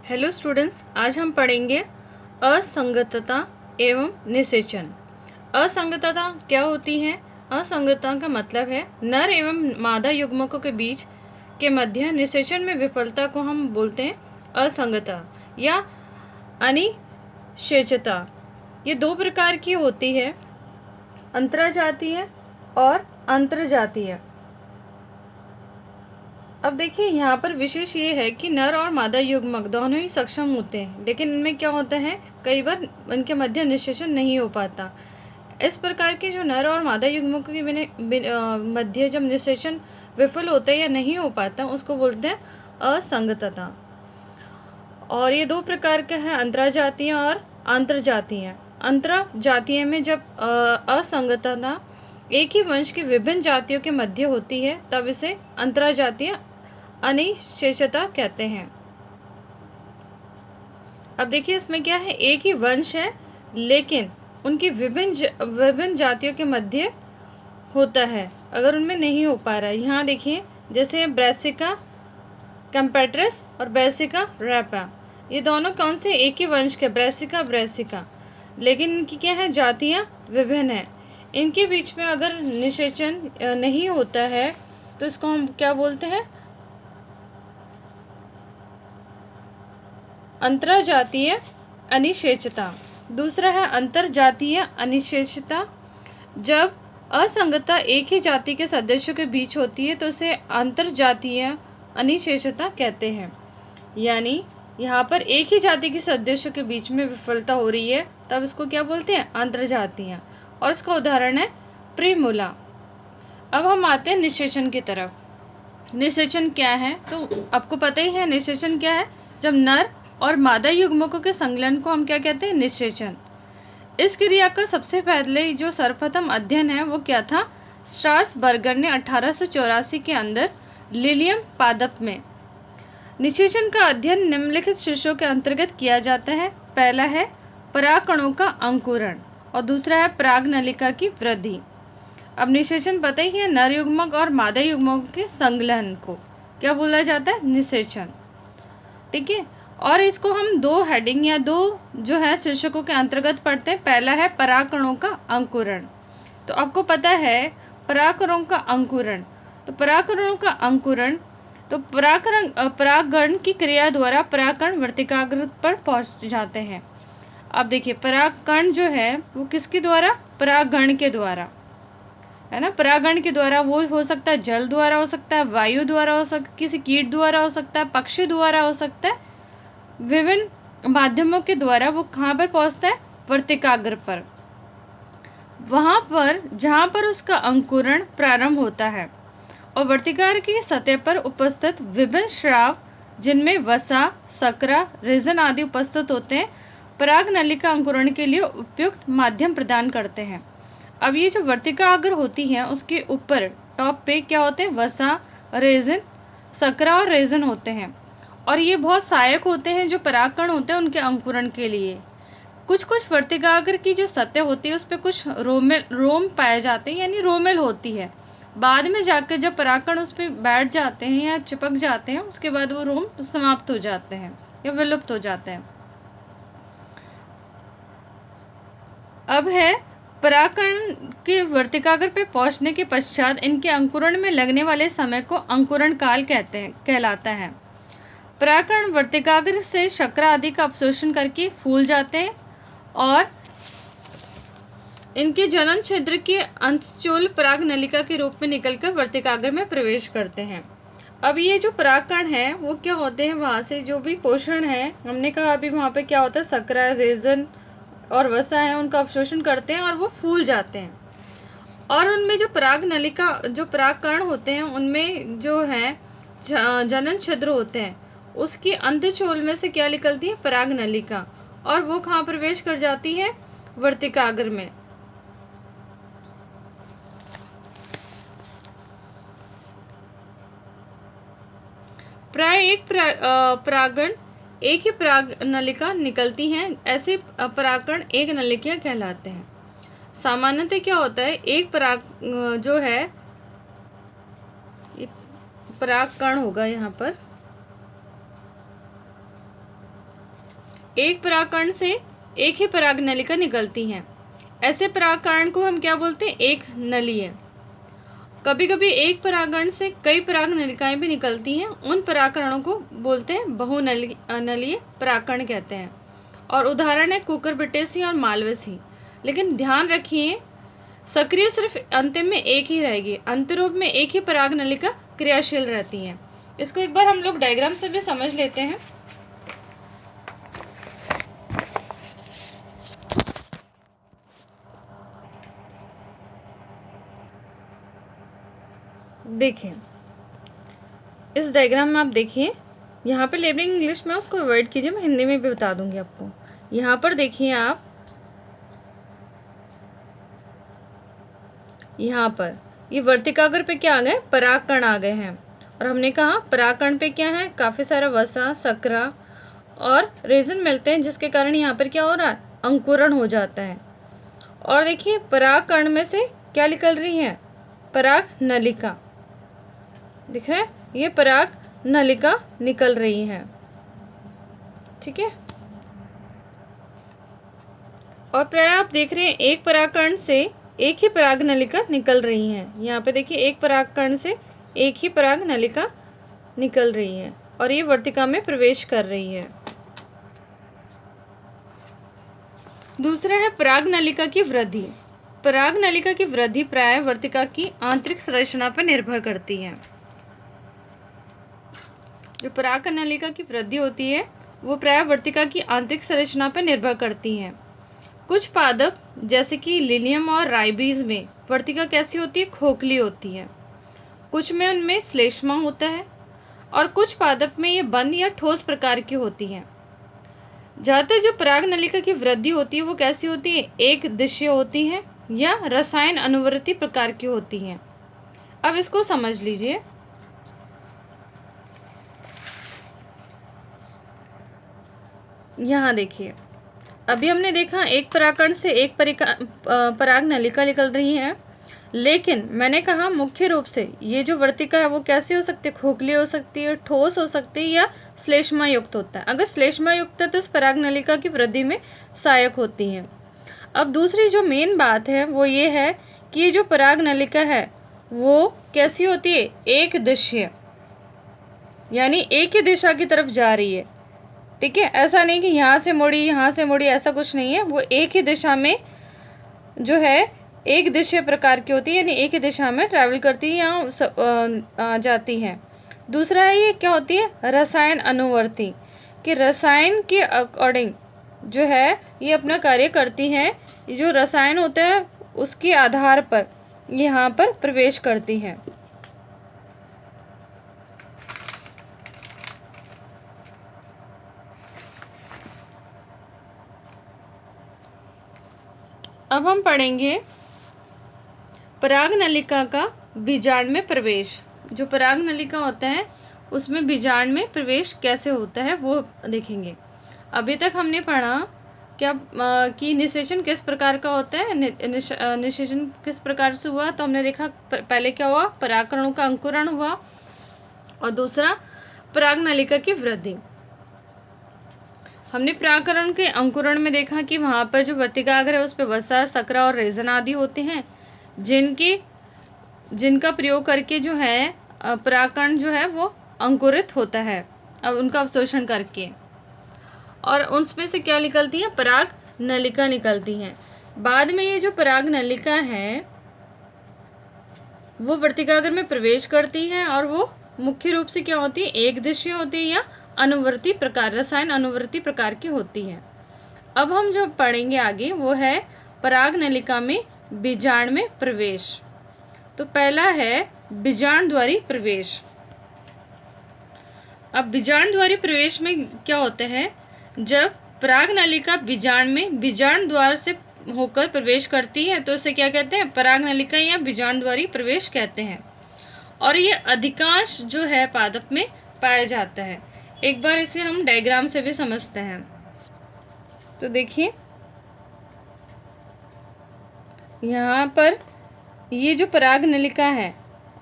Hello students, आज हम पढ़ेंगे असंगतता एवं निषेचन। असंगतता क्या होती है? असंगतता का मतलब है नर एवं मादा युग्मकों के बीच के मध्य निषेचन में विफलता को हम बोलते हैं असंगतता या अनिषेचता। ये दो प्रकार की होती है, अंतराजातीय और अंतर्जातीय। अब देखिए, यहाँ पर विशेष ये है कि नर और मादा युग्मक दोनों ही सक्षम होते हैं, लेकिन इनमें क्या होता है, कई बार इनके मध्य निषेचन नहीं हो पाता। इस प्रकार के जो नर और मादा युग्मकों के मध्य जब निषेचन विफल होता है या नहीं हो पाता, उसको बोलते हैं असंगतता। और ये दो प्रकार का है, अंतराजातीय और अंतर्जातीय। अंतराजातीय में जब असंगतता एक ही वंश की विभिन्न जातियों के मध्य होती है, तब इसे अंतराजातीय अनिषेचता कहते हैं। अब देखिए, इसमें क्या है, एक ही वंश है लेकिन उनकी विभिन्न जातियों के मध्य होता है, अगर उनमें नहीं हो पा रहा है। यहाँ देखिए, जैसे ब्रैसिका कैम्पेट्रस और ब्रैसिका रैपा, ये दोनों कौन से, एक ही वंश के, ब्रैसिका, लेकिन इनकी क्या है, जातियाँ विभिन्न है। इनके बीच में अगर निषेचन नहीं होता है तो इसको हम क्या बोलते हैं, अंतरजातीय अनिषेचता। दूसरा है अंतरजातीय अनिषेचता। जब असंगतता एक ही जाति के सदस्यों के बीच होती है तो उसे अंतरजातीय अनिषेचता कहते हैं। यानी यहाँ पर एक ही जाति के सदस्यों के बीच में विफलता हो रही है, तब इसको क्या बोलते हैं, अंतरजातीय। और इसका उदाहरण है प्रिमूला। अब हम आते हैं निषेचन की तरफ। निषेचन क्या है, तो आपको पता ही है निषेचन क्या है। जब नर और मादा युग्मकों के संकलन को हम क्या कहते हैं, निषेचन। इस क्रिया का सबसे पहले जो सर्वप्रथम अध्ययन है वो क्या था, स्ट्रासबर्गर ने 1884 के अंदर लिलियम पादप में। निषेचन का अध्ययन निम्नलिखित शीर्षों के अंतर्गत किया जाता है। पहला है परागकणों का अंकुरण और दूसरा है परागनलिका की वृद्धि। अब निषेचन पता ही है, नर युग्मक और मादा युग्मक के संकलन को क्या बोला जाता है, निषेचन। ठीक है, और इसको हम दो हेडिंग या दो जो है शीर्षकों के अंतर्गत पढ़ते हैं। पहला है परागकणों का अंकुरण। तो आपको पता है परागकणों का अंकुरण, तो परागकणों का अंकुरण, तो परागण की क्रिया द्वारा परागकण वर्तिकाग्र पर पहुंच जाते हैं। अब देखिए, परागकण जो है वो किसके द्वारा, परागण के द्वारा, है ना। परागण के द्वारा वो हो सकता है जल द्वारा, हो सकता है वायु द्वारा, हो सकता है किसी कीट द्वारा, हो सकता है पक्षी द्वारा, हो सकता है विभिन्न माध्यमों के द्वारा। वो कहाँ पर पहुंचता है, वर्तिकाग्र पर, वहां पर जहां पर उसका अंकुरण प्रारंभ होता है। और वर्तिकाग्र की सतह पर उपस्थित विभिन्न स्राव, जिनमें वसा, शकरा, रेजन आदि उपस्थित होते हैं, परागनलिका अंकुरण के लिए उपयुक्त माध्यम प्रदान करते हैं। अब ये जो वर्तिकाग्र होती है उसके ऊपर टॉप पे क्या होते हैं, वसा, रेजन, शकरा और रेजन होते हैं। और ये बहुत सहायक होते हैं जो परागकण होते हैं उनके अंकुरण के लिए। कुछ कुछ वर्तिकाग्र की जो सतह होती है उस पर कुछ रोम पाए जाते हैं, यानी रोमेल होती है। बाद में जाकर जब परागकण उस पर बैठ जाते हैं या चिपक जाते हैं, उसके बाद वो रोम समाप्त हो जाते हैं या विलुप्त हो जाते हैं। अब है परागकण के वर्तिकाग्र पे पहुंचने के पश्चात इनके अंकुरण में लगने वाले समय को अंकुरण काल कहलाता है। परागकण वर्तिकाग्र से शकरा आदि का अवशोषण करके फूल जाते हैं और इनके जनन छिद्र के अंशचूल परागनलिका के रूप में निकलकर वर्तिकाग्र में प्रवेश करते हैं। अब ये जो परागकण है वो क्या होते हैं, वहाँ से जो भी पोषण है, हमने कहा अभी वहाँ पे क्या होता है, शकरा, रेजन और वसा है, उनका अवशोषण करते हैं और वो फूल जाते हैं। और उनमें जो परागनलिका, जो परागकण होते हैं, उनमें जो है जनन छिद्र होते हैं, उसकी अंतचूल में से क्या निकलती है, परागनलिका, और वो कहाँ प्रवेश कर जाती है, वर्तिकाग्र में। प्राय एक परागण एक ही परागनलिका निकलती हैं, ऐसे परागकण एक नलिका कहलाते हैं। सामान्यतः क्या होता है, एक पराग जो है, परागकण होगा यहाँ पर, एक परागकण से एक ही पराग नलिका निकलती हैं। ऐसे परागकण को हम क्या बोलते हैं? एक नलीय। कभी कभी एक परागकण से कई पराग नलिकाएं भी निकलती हैं, उन परागकणों को बोलते हैं बहुनलीय परागकण कहते हैं। और उदाहरण है कुकुरबिटेसी और मालवेसी। लेकिन ध्यान रखिए, सक्रिय सिर्फ अंतिम में एक ही रहेगी, अंतरूप में एक ही पराग नलिका क्रियाशील रहती है। इसको एक बार हम लोग डायग्राम से भी समझ लेते हैं। देखिए, इस डायग्राम में आप देखिए, यहाँ पे लेबलिंग इंग्लिश में उसको अवॉइड कीजिए, मैं हिंदी में भी बता दूंगी आपको। यहाँ पर देखिए आप, यहाँ पर ये वर्तिकाग्र पे क्या आ गए? परागकण आ गए हैं। और हमने कहा परागकण पे क्या है? काफी सारा वसा, शकरा और रेजिन मिलते हैं, जिसके कारण यहाँ पर क्या हो रहा है? अंकुरण हो जाता है। और देखिए परागकण में से क्या निकल रही है? पराग नलिका। दिख रहा है? ये पराग नलिका निकल रही है। ठीक है। और प्राय आप देख रहे हैं एक परागकण से एक ही पराग नलिका निकल रही है। यहाँ पे देखिए एक परागकण से एक ही पराग नलिका निकल रही है और ये वर्तिका में प्रवेश कर रही है। दूसरा है पराग नलिका की वृद्धि। पराग नलिका की वृद्धि प्राय वर्तिका की आंतरिक संरचना पर निर्भर करती है। जो पराग नलिका की वृद्धि होती है वो प्राय वर्तिका की आंतरिक संरचना पर निर्भर करती है। कुछ पादप जैसे कि लिलियम और राइबीज में वर्तिका कैसी होती है? खोखली होती है। कुछ में उनमें श्लेष्मा होता है और कुछ पादप में ये बंद या ठोस प्रकार की होती है। ज्यादातर जो पराग नलिका की वृद्धि होती है वो कैसी होती है? एक दिशीय होती है या रसायन अनुवर्ती प्रकार की होती है। अब इसको समझ लीजिए। यहाँ देखिए, अभी हमने देखा एक परागकण से एक पराग नलिका निकल रही है, लेकिन मैंने कहा मुख्य रूप से ये जो वर्तिका है वो कैसी हो सकती है? खोखली हो सकती है, ठोस हो सकती है या श्लेष्मा युक्त होता है। अगर श्लेष्मा युक्त है तो इस पराग नलिका की वृद्धि में सहायक होती है। अब दूसरी जो मेन बात है वो ये है कि ये जो पराग नलिका है वो कैसी होती है? एक दिशीय, यानी एक ही दिशा की तरफ जा रही है। ठीक है, ऐसा नहीं कि यहाँ से मुड़ी यहाँ से मुड़ी, ऐसा कुछ नहीं है। वो एक ही दिशा में जो है एक दिशीय प्रकार की होती है, यानी एक ही दिशा में ट्रैवल करती है या जाती है। दूसरा है ये क्या होती है? रसायन अनुवर्ती, कि रसायन के अकॉर्डिंग जो है ये अपना कार्य करती हैं। जो रसायन होता है उसके आधार पर यहाँ पर प्रवेश करती हैं। अब हम पढ़ेंगे पराग नलिका का बीजांड में प्रवेश। जो पराग नलिका होता है उसमें बीजांड में प्रवेश कैसे होता है वो देखेंगे। अभी तक हमने पढ़ा क्या कि निषेचन किस प्रकार का होता है, निषेचन किस प्रकार से हुआ। तो हमने देखा पहले क्या हुआ? परागकणों का अंकुरण हुआ और दूसरा पराग नलिका की वृद्धि। हमने परागकण के अंकुरण में देखा कि वहाँ पर जो वर्तिकाग्र है उस पर वसा, शकरा और रेजन आदि होते हैं, जिनका प्रयोग करके जो है परागकण जो है वो अंकुरित होता है, अब उनका अवशोषण करके, और उसमें से क्या निकलती है? पराग नलिका निकलती है। बाद में ये जो पराग नलिका है वो वर्तिकाग्र में प्रवेश करती है और वो मुख्य रूप से क्या होती है? एक दिशीय होती है या अनुवर्ती प्रकार, रसायन अनुवर्ती प्रकार की होती है। अब हम जो पढ़ेंगे आगे वो है पराग नलिका में बीजांड में प्रवेश। तो पहला है बीजांड द्वारी प्रवेश। अब बीजांड द्वारी प्रवेश में क्या होता है? जब पराग नलिका बीजांड में बीजांड द्वार से होकर प्रवेश करती है तो इसे क्या कहते हैं? पराग नलिका या बीजांड द्वारी प्रवेश कहते हैं। और ये अधिकांश जो है पादप में पाया जाता है। एक बार इसे हम डायग्राम से भी समझते हैं। तो देखिए यहाँ पर ये जो पराग नलिका है,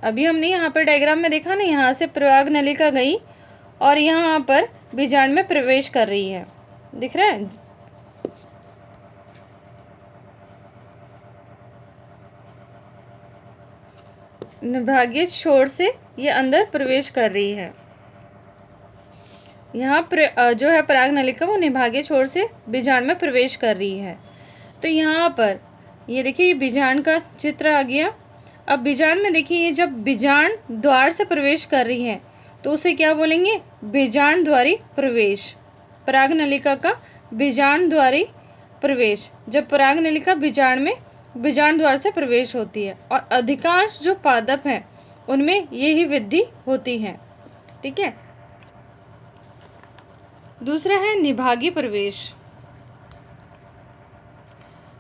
अभी हमने यहाँ पर डायग्राम में देखा ना, यहाँ से पराग नलिका गई और यहाँ पर बीजांड में प्रवेश कर रही है। दिख रहा है? निभागीय छोर से ये अंदर प्रवेश कर रही है। यहाँ जो है परागनलिका वो निभागीय छोर से बीजांड में प्रवेश कर रही है। तो यहाँ पर ये देखिए, ये बीजांड का चित्र आ गया। अब बीजांड में देखिए, ये जब बीजांड द्वार से प्रवेश कर रही है तो उसे क्या बोलेंगे? बीजांड द्वारी प्रवेश। परागनलिका का बीजांड द्वारी प्रवेश, जब परागनलिका बीजांड में बीजांड द्वार से प्रवेश होती है, और अधिकांश जो पादप हैं उनमें यही वृद्धि होती है। ठीक है। दूसरा है निभागीय प्रवेश।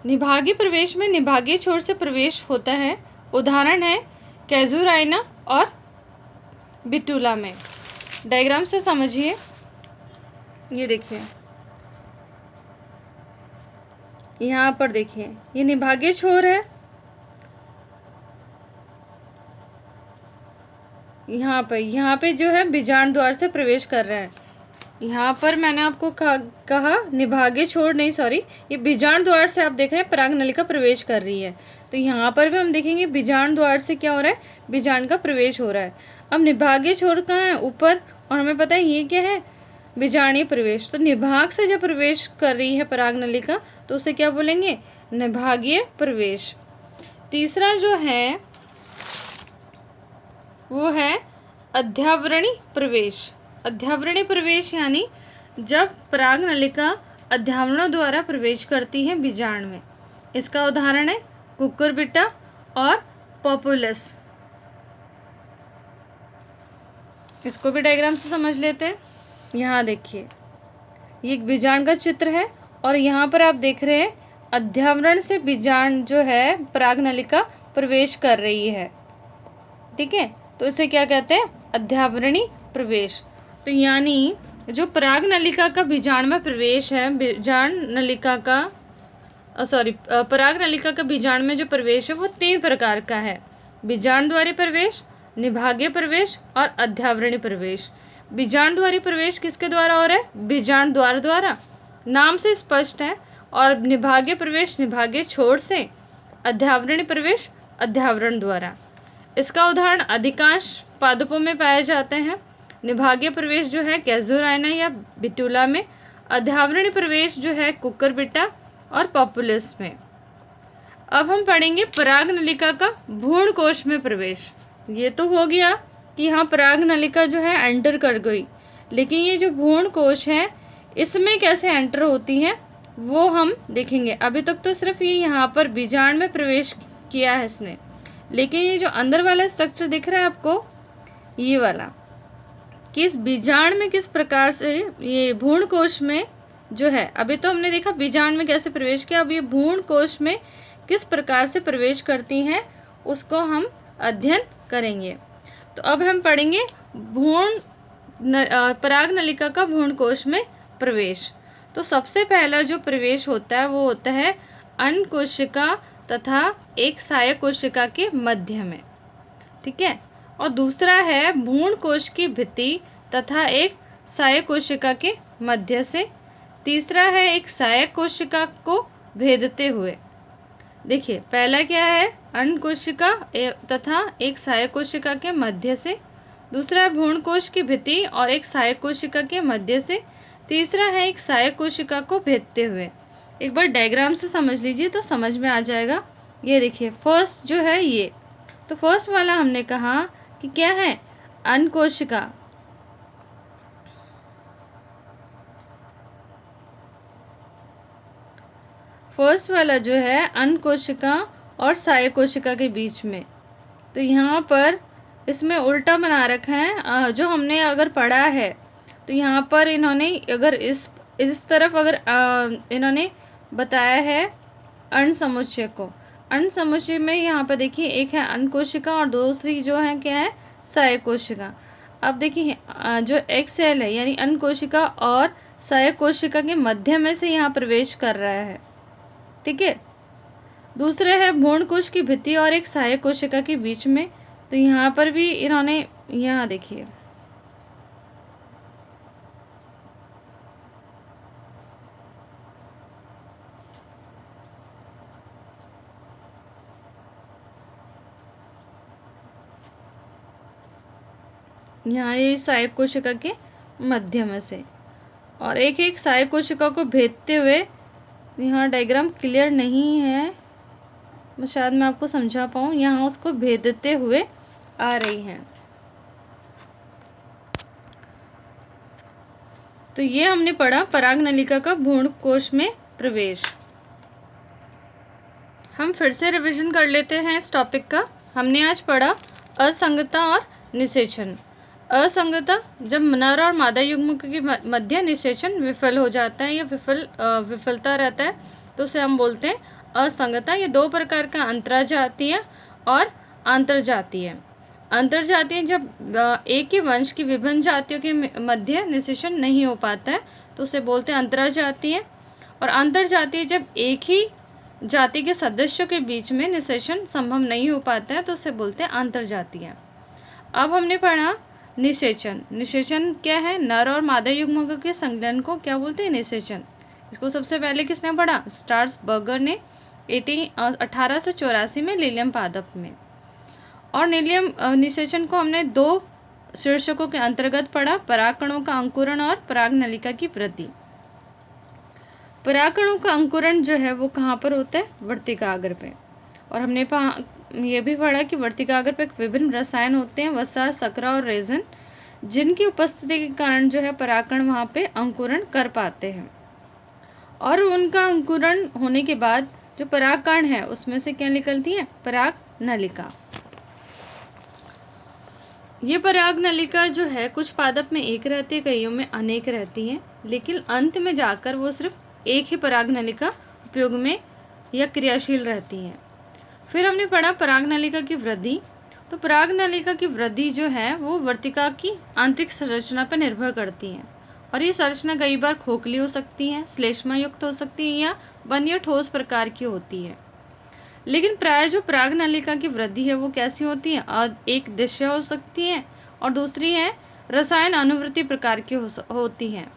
निभागीय प्रवेश में निभागीय छोर से प्रवेश होता है। उदाहरण है कैजुराइना और बिटुला में। डायग्राम से समझिए। ये देखिए, यहाँ पर देखिए, ये निभागीय छोर है। यहाँ पे जो है बीजांड द्वार से प्रवेश कर रहा है। यहाँ पर मैंने आपको कहा निभागीय छोर नहीं, सॉरी, ये बीजांड द्वार से आप देख रहे हैं परागनलिका प्रवेश कर रही है। तो यहाँ पर भी हम देखेंगे बीजांड द्वार से क्या हो रहा है? बीजांड का प्रवेश हो रहा है। अब निभागीय छोर कहाँ है? ऊपर। और हमें पता है ये क्या है? बीजांडीय प्रवेश। तो निभाग से जब प्रवेश कर रही है परागनलिका तो उसे क्या बोलेंगे? निभागीय प्रवेश। तीसरा जो है वो है अध्यावरणी प्रवेश। अध्यावरणी प्रवेश यानी जब परागनलिका अध्यावरणों द्वारा प्रवेश करती है बीजांड में। इसका उदाहरण है कुकुरबिटा और पॉपुलस। इसको भी डायग्राम से समझ लेते हैं। यहाँ देखिए, ये एक बीजांड का चित्र है और यहाँ पर आप देख रहे हैं अध्यावरण से बीजांड जो है परागनलिका प्रवेश कर रही है। ठीक है, तो इसे क्या कहते हैं? अध्यावरणी प्रवेश। तो यानी जो परागनलिका का बीजांड में प्रवेश है, परागनलिका का बीजांड में जो प्रवेश है वो 3 प्रकार का है। बीजांड द्वारी प्रवेश, निभागीय प्रवेश और अध्यावरणी प्रवेश। बीजांड द्वारी प्रवेश किसके द्वारा हो रहा है? बीजांड द्वार द्वारा, नाम से स्पष्ट है। और निभागीय प्रवेश निभागीय छोर से, अध्यावरणी प्रवेश अध्यावरण द्वारा। इसका उदाहरण अधिकांश पादपों में पाए जाते हैं। निभागीय प्रवेश जो है कैजुराइना या बिटुला में, अध्यावरणी प्रवेश जो है कुकुरबिटा और पॉपुलस में। अब हम पढ़ेंगे परागनलिका का भ्रूण कोश में प्रवेश। ये तो हो गया कि हाँ परागनलिका जो है एंटर कर गई, लेकिन ये जो भ्रूण कोश है इसमें कैसे एंटर होती है वो हम देखेंगे। अभी तक तो सिर्फ ये यहाँ पर बीजांड में प्रवेश किया है इसने, लेकिन ये जो अंदर वाला स्ट्रक्चर दिख रहा है आपको, ये वाला, कि इस बीजांड में किस प्रकार से ये भ्रूण कोश में जो है, अभी तो हमने देखा बीजांड में कैसे प्रवेश किया, अब ये भ्रूण कोश में किस प्रकार से प्रवेश करती हैं उसको हम अध्ययन करेंगे। तो अब हम पढ़ेंगे परागनलिका का भ्रूण कोश में प्रवेश। तो सबसे पहला जो प्रवेश होता है वो होता है अंड कोशिका तथा एक सहायक कोशिका के मध्य में। ठीक है, और दूसरा है भ्रूण कोश की भित्ति तथा एक सहायक कोशिका के मध्य से। तीसरा है एक सहायक कोशिका को भेदते हुए। देखिए पहला क्या है? अंड कोशिका तथा एक सहायक कोशिका के मध्य से। दूसरा है भ्रूण कोश की भित्ति और एक सहायक कोशिका के मध्य से। तीसरा है एक सहायक कोशिका को भेदते हुए। एक बार डायग्राम से समझ लीजिए तो समझ में आ जाएगा। ये देखिए फर्स्ट जो है ये, तो फर्स्ट वाला हमने कहा कि क्या है? अंड कोशिका। फर्स्ट वाला जो है अंड कोशिका और सहायक कोशिका के बीच में। तो यहाँ पर इसमें उल्टा बना रखा है। जो हमने अगर पढ़ा है तो यहाँ पर इन्होंने अगर इस तरफ अगर इन्होंने बताया है अंड समुच्चय को। अंड समुच्चय में यहाँ पर देखिए एक है अंड कोशिका और दूसरी जो है क्या है? सहायक कोशिका। अब देखिए जो एक सेल है यानी अंड कोशिका और सहायक कोशिका के मध्य में से यहाँ प्रवेश कर रहा है। ठीक है, दूसरा है भ्रूण कोश की भित्ति और एक सहायक कोशिका के बीच में। तो यहाँ पर भी इन्होंने, यहाँ देखिए यहाँ ये सहायक कोशिका के मध्य में से, और एक एक सहायक कोशिका को भेदते हुए, यहाँ डायग्राम क्लियर नहीं है, शायद मैं आपको समझा पाऊँ, यहाँ उसको भेदते हुए आ रही हैं। तो ये हमने पढ़ा पराग नलिका का भ्रूण कोश में प्रवेश। हम फिर से रिवीजन कर लेते हैं इस टॉपिक का। हमने आज पढ़ा असंगता और निषेचन। असंगता, जब नर और मादा युग्म के मध्य निषेचन विफल हो जाता है या विफलता रहता है तो उसे हम बोलते हैं असंगता। ये दो प्रकार का अंतरजातीय और आंतरजातीय। अंतरजातीय, जब एक ही वंश की विभिन्न जातियों के मध्य निषेचन नहीं हो पाता है तो उसे बोलते हैं अंतरजातीय। और अंतरजातीय, जब एक ही जाति के सदस्यों के बीच में निषेचन संभव नहीं हो पाता है तो उसे बोलते हैं आंतरजातीय। अब हमने पढ़ा निषेचन। निषेचन क्या है? नर और मादा युग्मकों के संलयन को क्या बोलते हैं? निषेचन। इसको सबसे पहले किसने पढ़ा? स्ट्रासबर्गर ने 1884 में लीलियम पादप में। और नीलियम निषेचन को हमने दो शीर्षकों के अंतर्गत पढ़ा, परागकणों का अंकुरण और पराग नलिका की वृद्धि। परागकणों का अंकुरण जो है वो कहाँ पर होता है? वर्तिकाग्र पे। और हमने ये भी पढ़ा कि वर्तिकाग्र पे विभिन्न रसायन होते हैं, वसा, शकरा और रेजन, जिनकी उपस्थिति के कारण जो है परागकण वहाँ पे अंकुरण कर पाते हैं। और उनका अंकुरण होने के बाद जो परागकण है उसमें से क्या निकलती है? पराग नलिका। ये पराग नलिका जो है कुछ पादप में एक रहती है, कईयों में अनेक रहती है, लेकिन अंत में जाकर वो सिर्फ एक ही पराग नलिका उपयोग में या क्रियाशील रहती है। फिर हमने पढ़ा पराग नलिका की वृद्धि। तो पराग नलिका की वृद्धि जो है वो वर्तिका की आंतरिक संरचना पर निर्भर करती है, और ये संरचना कई बार खोखली हो सकती है, श्लेष्मा युक्त हो सकती है, या बंद या ठोस प्रकार की होती है। लेकिन प्राय जो पराग नलिका की वृद्धि है वो कैसी होती है? एक दिशा हो सकती है और दूसरी है रसायन अनुवृत्ति प्रकार की होती है।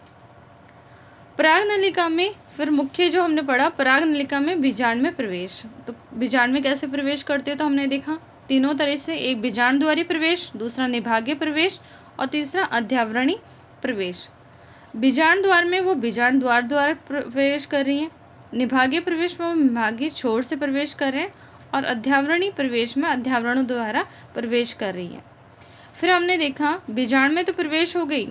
पराग नलिका में फिर मुख्य जो हमने पढ़ा, पराग नलिका में बीजांड में प्रवेश। तो बीजांड में कैसे प्रवेश करते हैं तो हमने देखा तीनों तरह से, एक बीजांड द्वारी प्रवेश, दूसरा निभागीय प्रवेश और तीसरा अध्यावरणी प्रवेश। बीजांड द्वार में वो बीजांड द्वार द्वारा प्रवेश कर रही है, निभागीय प्रवेश में वो निभागीय छोर से प्रवेश कर रहे हैं, और अध्यावरणी प्रवेश में अध्यावरणों द्वारा प्रवेश कर रही है। फिर हमने देखा बीजांड में तो प्रवेश हो गई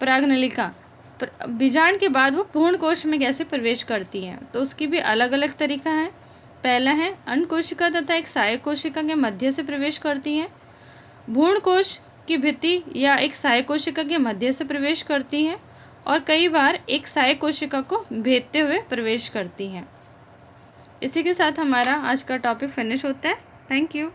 पराग नलिका, बीजांड के बाद वो भ्रूण कोश में कैसे प्रवेश करती है तो उसकी भी अलग अलग तरीका है। पहला है अंड कोशिका तथा एक सहायक कोशिका के मध्य से प्रवेश करती है, भ्रूण कोश की भित्ति या एक सहायक कोशिका के मध्य से प्रवेश करती है, और कई बार एक सहायक कोशिका को भेदते हुए प्रवेश करती हैं। इसी के साथ हमारा आज का टॉपिक फिनिश होता है। Thank you.